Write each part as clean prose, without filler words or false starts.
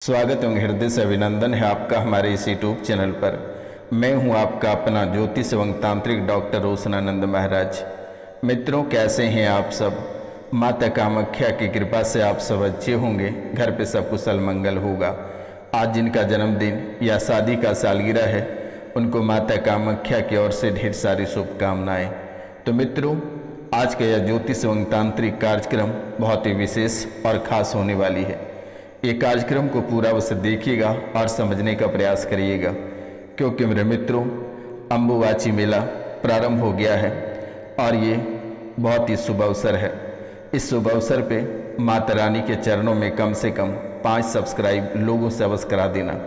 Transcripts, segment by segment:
स्वागत एवं हृदय से अभिनंदन है आपका हमारे इस यूट्यूब चैनल पर। मैं हूं आपका अपना ज्योतिष एवं तांत्रिक डॉक्टर रोशनानंद महाराज। मित्रों, कैसे हैं आप सब? माता कामाख्या की कृपा से आप सब अच्छे होंगे, घर पे सब कुशल मंगल होगा। आज जिनका जन्मदिन या शादी का सालगिरह है उनको माता कामाख्या की ओर से ढेर सारी शुभकामनाएं। तो मित्रों, आज का यह ज्योतिष एवं तांत्रिक कार्यक्रम बहुत ही विशेष और खास होने वाली है। ये कार्यक्रम को पूरा अवश्य देखिएगा और समझने का प्रयास करिएगा, क्योंकि मेरे मित्रों, अम्बुबाची मेला प्रारंभ हो गया है और ये बहुत ही शुभ अवसर है। इस शुभ अवसर पे माता रानी के चरणों में कम से कम 5 सब्सक्राइब लोगों से अवश्य करा देना।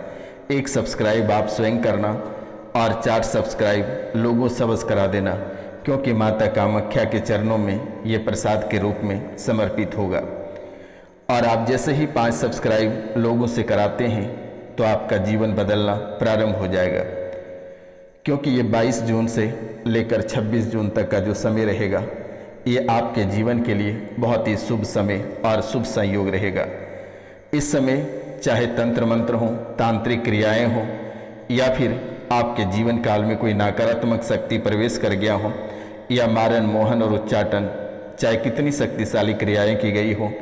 1 सब्सक्राइब आप स्वयं करना और 4 सब्सक्राइब लोगों से अवश्य करा देना, क्योंकि माता कामाख्या के चरणों में ये प्रसाद के रूप में समर्पित होगा। और आप जैसे ही 5 सब्सक्राइब लोगों से कराते हैं तो आपका जीवन बदलना प्रारंभ हो जाएगा, क्योंकि ये 22 जून से लेकर 26 जून तक का जो समय रहेगा ये आपके जीवन के लिए बहुत ही शुभ समय और शुभ संयोग रहेगा। इस समय चाहे तंत्र मंत्र हो, तांत्रिक क्रियाएं हो, या फिर आपके जीवन काल में कोई नकारात्मक शक्ति प्रवेश कर गया हो, या मारण मोहन और उच्चाटन, चाहे कितनी शक्तिशाली क्रियाएं की गई हो,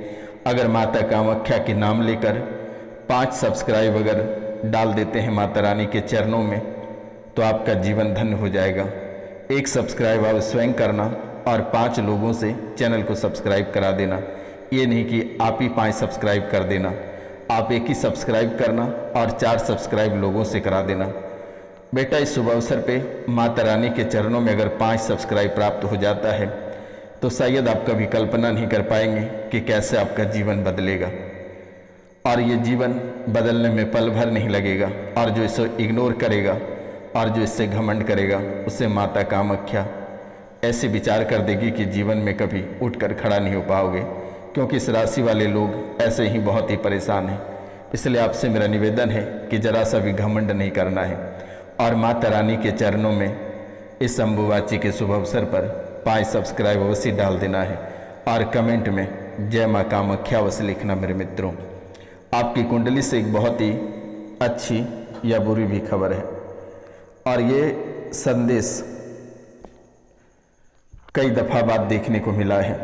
अगर माता कामाख्या के नाम लेकर 5 सब्सक्राइब अगर डाल देते हैं माता रानी के चरणों में तो आपका जीवन धन्य हो जाएगा। 1 सब्सक्राइब आप स्वयं करना और 5 लोगों से चैनल को सब्सक्राइब करा देना। ये नहीं कि आप ही 5 सब्सक्राइब कर देना, आप 1 ही सब्सक्राइब करना और 4 सब्सक्राइब लोगों से करा देना। बेटा, इस शुभ अवसर पे माता रानी के चरणों में अगर 5 सब्सक्राइब प्राप्त हो जाता है तो शायद आप कभी कल्पना नहीं कर पाएंगे कि कैसे आपका जीवन बदलेगा। और ये जीवन बदलने में पल भर नहीं लगेगा, और जो इसे इग्नोर करेगा और जो इससे घमंड करेगा उसे माता कामाख्या ऐसे विचार कर देगी कि जीवन में कभी उठकर खड़ा नहीं हो पाओगे, क्योंकि इस राशि वाले लोग ऐसे ही बहुत ही परेशान हैं। इसलिए आपसे मेरा निवेदन है कि जरा सा भी घमंड नहीं करना है और माता रानी के चरणों में इस अम्बुबाची के शुभ अवसर पर 5 सब्सक्राइब अवश्य डाल देना है और कमेंट में जय माँ कामाख्या अवश्य लिखना। मेरे मित्रों, आपकी कुंडली से एक बहुत ही अच्छी या बुरी भी खबर है, और ये संदेश कई दफ़ा बाद देखने को मिला है।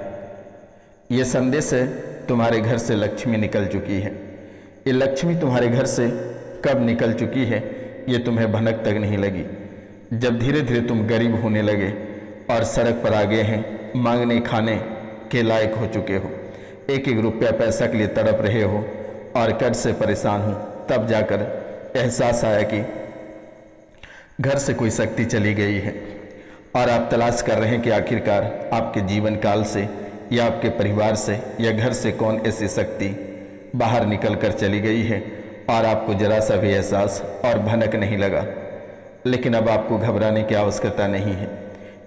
ये संदेश है, तुम्हारे घर से लक्ष्मी निकल चुकी है। ये लक्ष्मी तुम्हारे घर से कब निकल चुकी है ये तुम्हें भनक तक नहीं लगी। जब धीरे धीरे तुम गरीब होने लगे और सड़क पर आ गए हैं, मांगने खाने के लायक हो चुके हो, 1-1 रुपया पैसा के लिए तड़प रहे हो और कर्ज से परेशान हो, तब जाकर एहसास आया कि घर से कोई शक्ति चली गई है और आप तलाश कर रहे हैं कि आखिरकार आपके जीवन काल से या आपके परिवार से या घर से कौन ऐसी शक्ति बाहर निकल कर चली गई है, और आपको जरा सा भी एहसास और भनक नहीं लगा। लेकिन अब आपको घबराने की आवश्यकता नहीं है।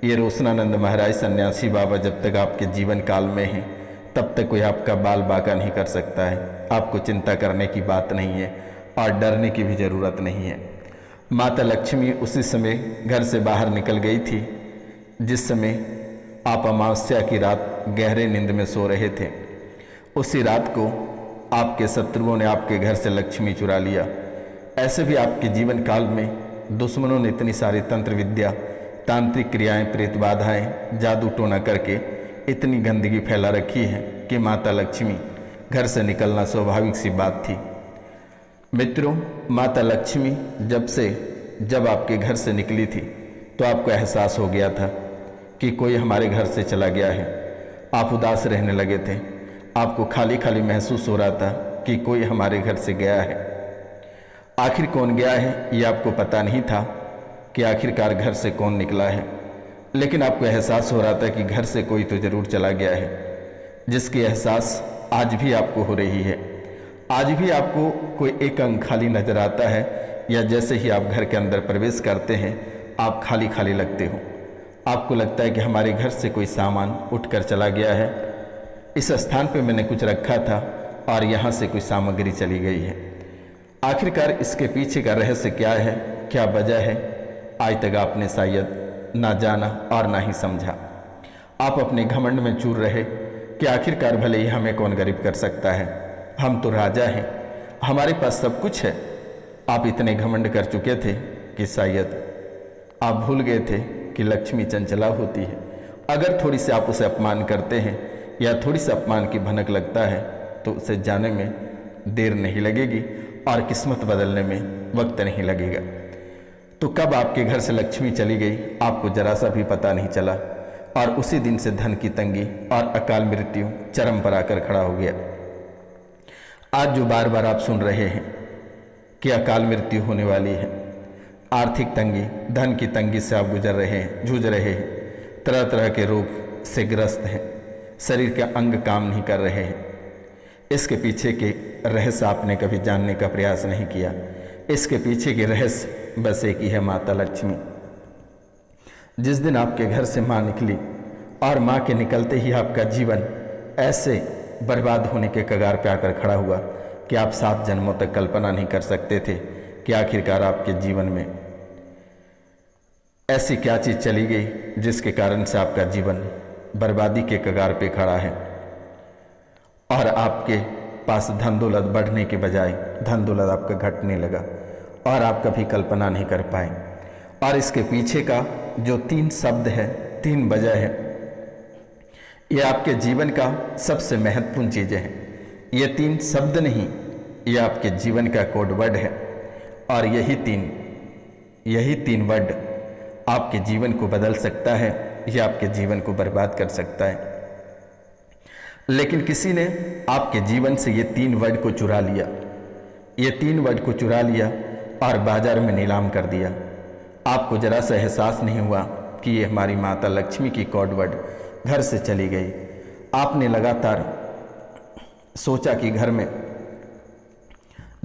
ये रोशनानंद महाराज सन्यासी बाबा जब तक आपके जीवन काल में हैं तब तक कोई आपका बाल बाका नहीं कर सकता है। आपको चिंता करने की बात नहीं है और डरने की भी ज़रूरत नहीं है। माता लक्ष्मी उसी समय घर से बाहर निकल गई थी जिस समय आप अमावस्या की रात गहरे नींद में सो रहे थे। उसी रात को आपके शत्रुओं ने आपके घर से लक्ष्मी चुरा लिया। ऐसे भी आपके जीवन काल में दुश्मनों ने इतनी सारी तंत्र विद्या, तांत्रिक क्रियाएं, प्रेत बाधाएं, जादू टोना करके इतनी गंदगी फैला रखी है कि माता लक्ष्मी घर से निकलना स्वाभाविक सी बात थी। मित्रों, माता लक्ष्मी जब आपके घर से निकली थी तो आपको एहसास हो गया था कि कोई हमारे घर से चला गया है। आप उदास रहने लगे थे, आपको खाली खाली महसूस हो रहा था कि कोई हमारे घर से गया है। आखिर कौन गया है ये आपको पता नहीं था कि आखिरकार घर से कौन निकला है, लेकिन आपको एहसास हो रहा था कि घर से कोई तो ज़रूर चला गया है, जिसकी एहसास आज भी आपको हो रही है। आज भी आपको कोई एक अंग खाली नज़र आता है, या जैसे ही आप घर के अंदर प्रवेश करते हैं आप खाली खाली लगते हो। आपको लगता है कि हमारे घर से कोई सामान उठकर चला गया है, इस स्थान पे मैंने कुछ रखा था और यहाँ से कोई सामग्री चली गई है। आखिरकार इसके पीछे का रहस्य क्या है, क्या वजह है, आज तक आपने शायद ना जाना और ना ही समझा। आप अपने घमंड में चूर रहे कि आखिरकार भले ही हमें कौन गरीब कर सकता है, हम तो राजा हैं, हमारे पास सब कुछ है। आप इतने घमंड कर चुके थे कि शायद आप भूल गए थे कि लक्ष्मी चंचला होती है। अगर थोड़ी सी आप उसे अपमान करते हैं या थोड़ी सी अपमान की भनक लगता है तो उसे जाने में देर नहीं लगेगी और किस्मत बदलने में वक्त नहीं लगेगा। तो कब आपके घर से लक्ष्मी चली गई आपको जरा सा भी पता नहीं चला और उसी दिन से धन की तंगी और अकाल मृत्यु चरम पर आकर खड़ा हो गया। आज जो बार बार आप सुन रहे हैं कि अकाल मृत्यु होने वाली है, आर्थिक तंगी, धन की तंगी से आप गुजर रहे हैं, जूझ रहे हैं, तरह तरह के रोग से ग्रस्त हैं, शरीर के अंग काम नहीं कर रहे हैं, इसके पीछे के रहस्य आपने कभी जानने का प्रयास नहीं किया। इसके पीछे के रहस्य बस एक ही है, माता लक्ष्मी। जिस दिन आपके घर से माँ निकली और माँ के निकलते ही आपका जीवन ऐसे बर्बाद होने के कगार पे आकर खड़ा हुआ कि आप 7 जन्मों तक कल्पना नहीं कर सकते थे कि आखिरकार आपके जीवन में ऐसी क्या चीज़ चली गई जिसके कारण से आपका जीवन बर्बादी के कगार पे खड़ा है और आपके पास धन दौलत बढ़ने के बजाय धन दौलत आपका घटने लगा और आप कभी कल्पना नहीं कर पाए। और इसके पीछे का जो 3 शब्द है, 3 वजह है, ये आपके जीवन का सबसे महत्वपूर्ण चीज़ें हैं। ये 3 शब्द नहीं, ये आपके जीवन का कोड वर्ड है और यही तीन वर्ड आपके जीवन को बदल सकता है या आपके जीवन को बर्बाद कर सकता है। लेकिन किसी ने आपके जीवन से ये 3 वर्ड को चुरा लिया, ये 3 वर्ड को चुरा लिया और बाजार में नीलाम कर दिया। आपको जरा सा एहसास नहीं हुआ कि ये हमारी माता लक्ष्मी की कोड वर्ड घर से चली गई। आपने लगातार सोचा कि घर में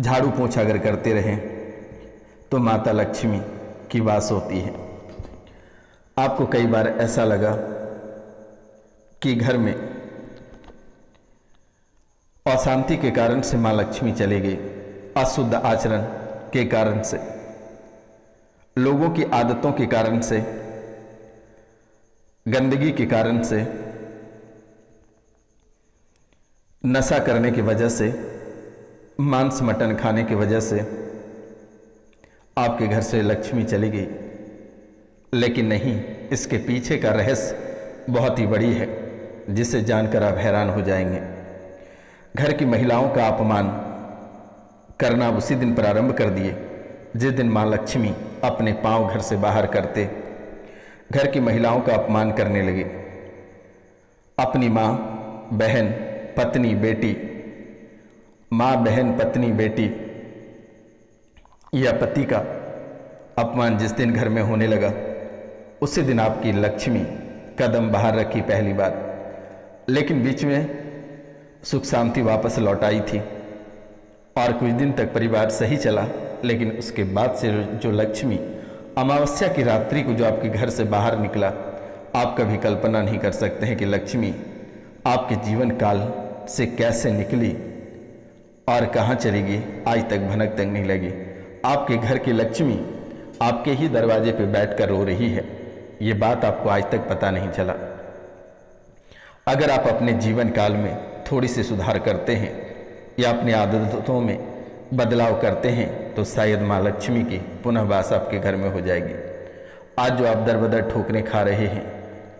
झाड़ू पोंछा अगर करते रहें तो माता लक्ष्मी की वास होती है। आपको कई बार ऐसा लगा कि घर में अशांति के कारण से माँ लक्ष्मी चली गई, अशुद्ध आचरण के कारण से, लोगों की आदतों के कारण से, गंदगी के कारण से, नशा करने की वजह से, मांस मटन खाने की वजह से आपके घर से लक्ष्मी चली गई। लेकिन नहीं, इसके पीछे का रहस्य बहुत ही बड़ी है जिसे जानकर आप हैरान हो जाएंगे। घर की महिलाओं का अपमान करना उसी दिन प्रारंभ कर दिए जिस दिन माँ लक्ष्मी अपने पांव घर से बाहर करते घर की महिलाओं का अपमान करने लगे। अपनी माँ, बहन, पत्नी, बेटी, माँ, बहन, पत्नी, बेटी या पति का अपमान जिस दिन घर में होने लगा उसी दिन आपकी लक्ष्मी कदम बाहर रखी पहली बार। लेकिन बीच में सुख शांति वापस लौट आई थी और कुछ दिन तक परिवार सही चला। लेकिन उसके बाद से जो लक्ष्मी अमावस्या की रात्रि को जो आपके घर से बाहर निकला, आप कभी कल्पना नहीं कर सकते हैं कि लक्ष्मी आपके जीवन काल से कैसे निकली और कहाँ चली गई, आज तक भनक तक नहीं लगी। आपके घर की लक्ष्मी आपके ही दरवाजे पे बैठकर रो रही है, ये बात आपको आज तक पता नहीं चला। अगर आप अपने जीवन काल में थोड़ी सी सुधार करते हैं या अपनी आदतों में बदलाव करते हैं तो शायद माँ लक्ष्मी की पुनः वास आपके घर में हो जाएगी। आज जो आप दर बदर ठोकरें खा रहे हैं,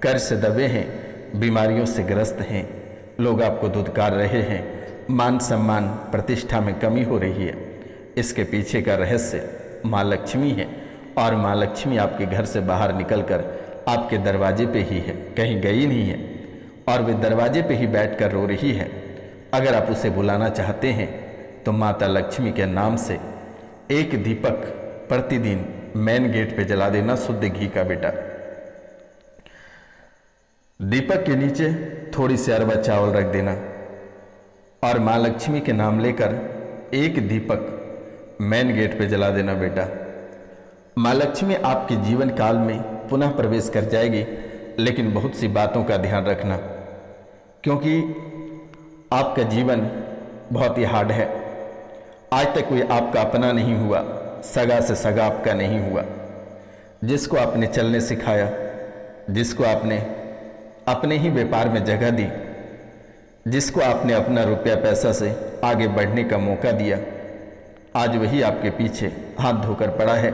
कर्ज से दबे हैं, बीमारियों से ग्रस्त हैं, लोग आपको धुतकार रहे हैं, मान सम्मान प्रतिष्ठा में कमी हो रही है, इसके पीछे का रहस्य माँ लक्ष्मी है। और माँ लक्ष्मी आपके घर से बाहर निकलकर आपके दरवाजे पे ही है, कहीं गई नहीं है और वे दरवाजे पे ही बैठकर रो रही है। अगर आप उसे बुलाना चाहते हैं तो माता लक्ष्मी के नाम से एक दीपक प्रतिदिन मेन गेट पे जला देना, शुद्ध घी का बेटा। दीपक के नीचे थोड़ी सी अरवा चावल रख देना और माँ लक्ष्मी के नाम लेकर एक दीपक मेन गेट पे जला देना बेटा। माँ लक्ष्मी आपके जीवन काल में पुनः प्रवेश कर जाएगी। लेकिन बहुत सी बातों का ध्यान रखना, क्योंकि आपका जीवन बहुत ही हार्ड है। आज तक कोई आपका अपना नहीं हुआ, सगा से सगा आपका नहीं हुआ। जिसको आपने चलने सिखाया, जिसको आपने अपने ही व्यापार में जगह दी, जिसको आपने अपना रुपया पैसा से आगे बढ़ने का मौका दिया, आज वही आपके पीछे हाथ धोकर पड़ा है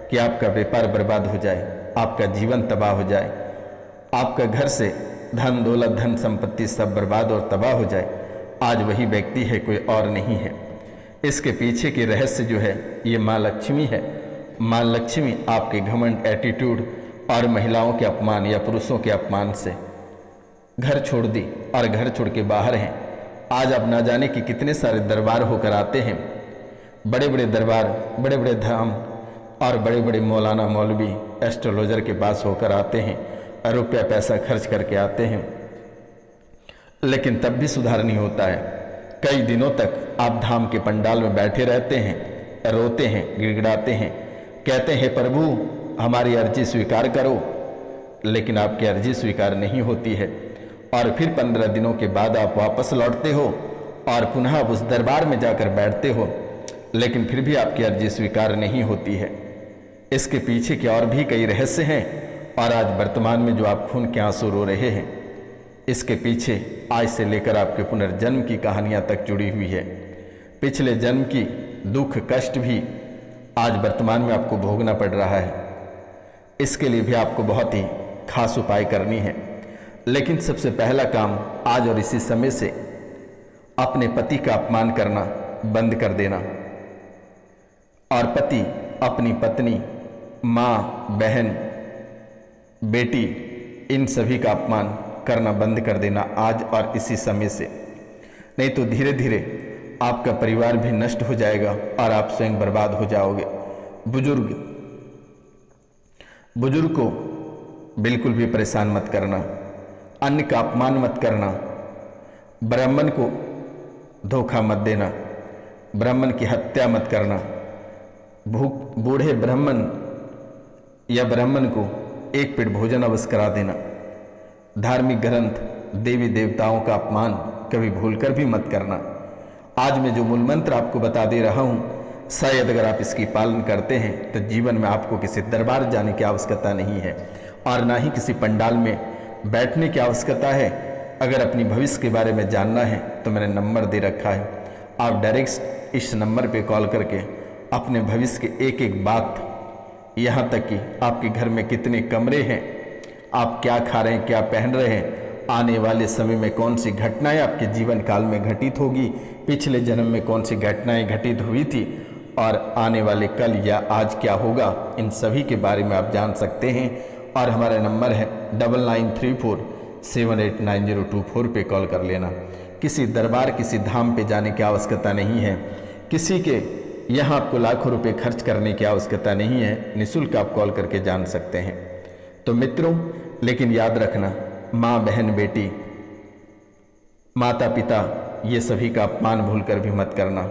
कि आपका व्यापार बर्बाद हो जाए, आपका जीवन तबाह हो जाए, आपका घर से धन दौलत धन संपत्ति सब बर्बाद और तबाह हो जाए। आज वही व्यक्ति है, कोई और नहीं है। इसके पीछे की रहस्य जो है ये माँ लक्ष्मी है। माँ लक्ष्मी आपके घमंड, एटीट्यूड और महिलाओं के अपमान या पुरुषों के अपमान से घर छोड़ दी और घर छोड़ के बाहर हैं। आज आप ना जाने कि कितने सारे दरबार होकर आते हैं, बड़े बड़े दरबार, बड़े बड़े धाम और बड़े बड़े मौलाना मौलवी एस्ट्रोलॉजर के पास होकर आते हैं, रुपया पैसा खर्च करके आते हैं, लेकिन तब भी सुधार नहीं होता है। कई दिनों तक आप धाम के पंडाल में बैठे रहते हैं, रोते हैं, गिड़गिड़ाते हैं, कहते हैं प्रभु हमारी अर्जी स्वीकार करो, लेकिन आपकी अर्जी स्वीकार नहीं होती है। और फिर 15 दिनों के बाद आप वापस लौटते हो और पुनः उस दरबार में जाकर बैठते हो, लेकिन फिर भी आपकी अर्जी स्वीकार नहीं होती है। इसके पीछे के और भी कई रहस्य हैं और आज वर्तमान में जो आप खून के आंसू रो रहे हैं, इसके पीछे आज से लेकर आपके पुनर्जन्म की कहानियां तक जुड़ी हुई है। पिछले जन्म की दुख कष्ट भी आज वर्तमान में आपको भोगना पड़ रहा है। इसके लिए भी आपको बहुत ही खास उपाय करनी है। लेकिन सबसे पहला काम आज और इसी समय से अपने पति का अपमान करना बंद कर देना और पति अपनी पत्नी, माँ, बहन, बेटी, इन सभी का अपमान करना बंद कर देना आज और इसी समय से। नहीं तो धीरे धीरे आपका परिवार भी नष्ट हो जाएगा और आप स्वयं बर्बाद हो जाओगे। बुजुर्ग को बिल्कुल भी परेशान मत करना, अन्य का अपमान मत करना, ब्राह्मण को धोखा मत देना, ब्राह्मण की हत्या मत करना, बूढ़े ब्राह्मण या ब्राह्मण को एक पेट भोजन अवश्य करा देना। धार्मिक ग्रंथ, देवी देवताओं का अपमान कभी भूलकर भी मत करना। आज मैं जो मूल मंत्र आपको बता दे रहा हूँ, शायद अगर आप इसकी पालन करते हैं तो जीवन में आपको किसी दरबार जाने की आवश्यकता नहीं है और ना ही किसी पंडाल में बैठने की आवश्यकता है। अगर अपनी भविष्य के बारे में जानना है तो मैंने नंबर दे रखा है, आप डायरेक्ट इस नंबर पे कॉल करके अपने भविष्य की एक एक बात, यहाँ तक कि आपके घर में कितने कमरे हैं, आप क्या खा रहे हैं, क्या पहन रहे हैं, आने वाले समय में कौन सी घटनाएं आपके जीवन काल में घटित होगी, पिछले जन्म में कौन सी घटनाएं घटित हुई थी और आने वाले कल या आज क्या होगा, इन सभी के बारे में आप जान सकते हैं। और हमारा नंबर है 9934789024 पे कॉल कर लेना। किसी दरबार, किसी धाम पे जाने की आवश्यकता नहीं है, किसी के यहाँ आपको लाखों रुपए खर्च करने की आवश्यकता नहीं है, निःशुल्क आप कॉल करके जान सकते हैं। तो मित्रों, लेकिन याद रखना, माँ, बहन, बेटी, माता पिता, ये सभी का अपमान भूलकर भी मत करना।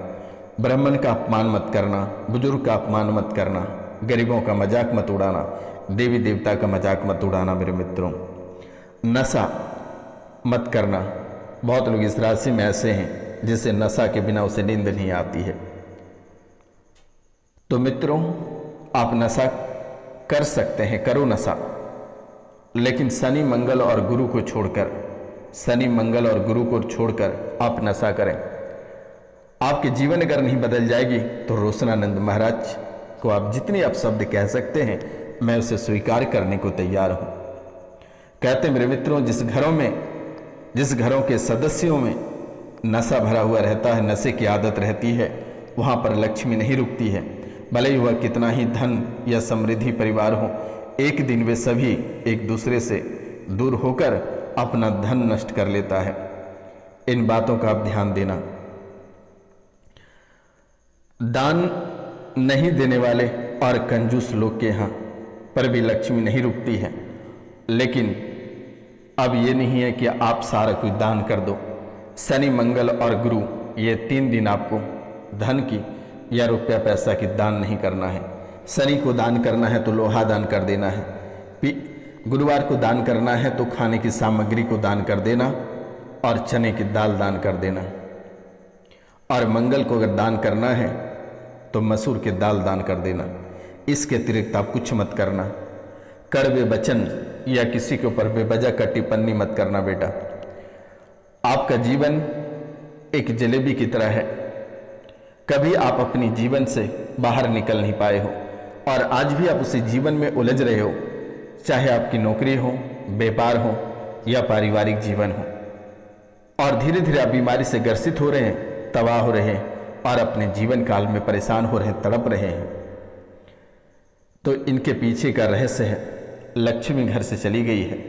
ब्राह्मण का अपमान मत करना, बुजुर्ग का अपमान मत करना, गरीबों का मजाक मत उड़ाना, देवी देवता का मजाक मत उड़ाना। मेरे मित्रों, नशा मत करना। बहुत लोग इस राशि में ऐसे हैं जिसे नशा के बिना उसे नींद नहीं आती है। तो मित्रों, आप नशा कर सकते हैं, करो नशा, लेकिन शनि मंगल और गुरु को छोड़कर, शनि मंगल और गुरु को छोड़कर आप नशा करें। आपके जीवन अगर नहीं बदल जाएगी तो रोशनानंद महाराज को आप जितने आप शब्द कह सकते हैं, मैं उसे स्वीकार करने को तैयार हूं। कहते मेरे मित्रों, जिस घरों के सदस्यों में नशा भरा हुआ रहता है, नशे की आदत रहती है, वहां पर लक्ष्मी नहीं रुकती है। भले ही वह कितना ही धन या समृद्धि परिवार हो, एक दिन वे सभी एक दूसरे से दूर होकर अपना धन नष्ट कर लेता है। इन बातों का आप ध्यान देना। दान नहीं देने वाले और कंजूस लोग के यहाँ पर भी लक्ष्मी नहीं रुकती है। लेकिन अब ये नहीं है कि आप सारा कुछ दान कर दो। शनि मंगल और गुरु, ये 3 दिन आपको धन की या रुपया पैसा की दान नहीं करना है। शनि को दान करना है तो लोहा दान कर देना है, गुरुवार को दान करना है तो खाने की सामग्री को दान कर देना और चने की दाल दान कर देना, और मंगल को अगर दान करना है तो मसूर की दाल दान कर देना। इसके अतिरिक्त आप कुछ मत करना। कड़वे वचन या किसी के ऊपर बेवजह का टिप्पणी मत करना। बेटा, आपका जीवन एक जलेबी की तरह है, कभी आप अपनी जीवन से बाहर निकल नहीं पाए हो और आज भी आप उसी जीवन में उलझ रहे हो, चाहे आपकी नौकरी हो, व्यापार हो या पारिवारिक जीवन हो। और धीरे धीरे आप बीमारी से ग्रसित हो रहे हैं, तबाह हो रहे हैं और अपने जीवन काल में परेशान हो रहे हैं, तड़प रहे हैं। तो इनके पीछे का रहस्य है, लक्ष्मी घर से चली गई है।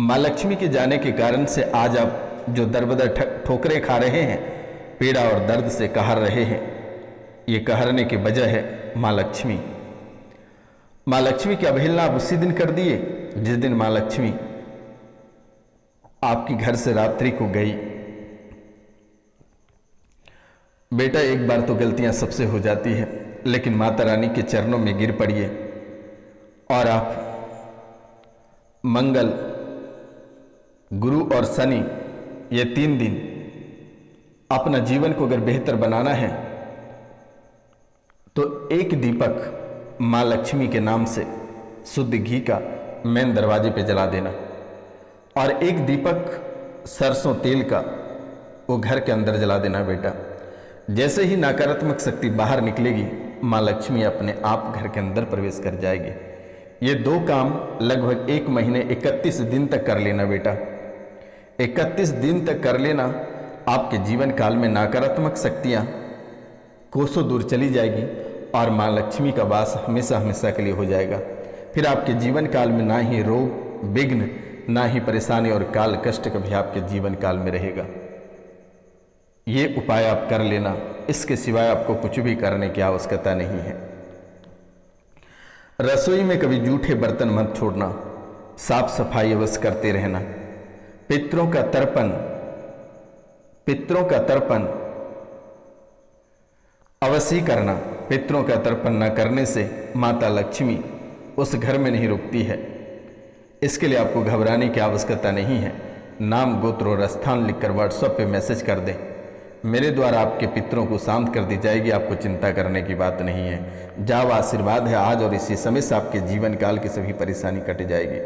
माँ लक्ष्मी के जाने के कारण से आज आप जो दरबदर ठोकरें खा रहे हैं, पीड़ा और दर्द से कहर रहे हैं, ये कहरने की वजह है माँ लक्ष्मी। माँ लक्ष्मी की अवहेलना आप उसी दिन कर दिए जिस दिन माँ लक्ष्मी आपकी घर से रात्रि को गई। बेटा, एक बार तो गलतियां सबसे हो जाती है, लेकिन माता रानी के चरणों में गिर पड़िए और आप मंगल, गुरु और शनि, ये 3 दिन अपना जीवन को अगर बेहतर बनाना है तो एक दीपक माँ लक्ष्मी के नाम से शुद्ध घी का मेन दरवाजे पे जला देना और एक दीपक सरसों तेल का वो घर के अंदर जला देना। बेटा, जैसे ही नकारात्मक शक्ति बाहर निकलेगी, माँ लक्ष्मी अपने आप घर के अंदर प्रवेश कर जाएगी। ये 2 काम लगभग 1 महीने 31 दिन तक कर लेना। बेटा, 31 दिन तक कर लेना, आपके जीवन काल में नकारात्मक शक्तियाँ कोसों दूर चली जाएगी और माँ लक्ष्मी का वास हमेशा हमेशा के लिए हो जाएगा। फिर आपके जीवन काल में ना ही रोग, विघ्न, ना ही परेशानी और काल कष्ट कभी आपके जीवन काल में रहेगा। ये उपाय आप कर लेना, इसके सिवाय आपको कुछ भी करने की आवश्यकता नहीं है। रसोई में कभी जूठे बर्तन मत छोड़ना, साफ सफाई अवश्य करते रहना। पितरों का तर्पण अवश्य करना। पितरों का तर्पण न करने से माता लक्ष्मी उस घर में नहीं रुकती है। इसके लिए आपको घबराने की आवश्यकता नहीं है। नाम, गोत्र और स्थान लिखकर व्हाट्सएप पे मैसेज कर दें, मेरे द्वारा आपके पितरों को शांत कर दी जाएगी। आपको चिंता करने की बात नहीं है। जाओ, आशीर्वाद है आज और इसी समय से आपके जीवन काल की सभी परेशानी कट जाएगी।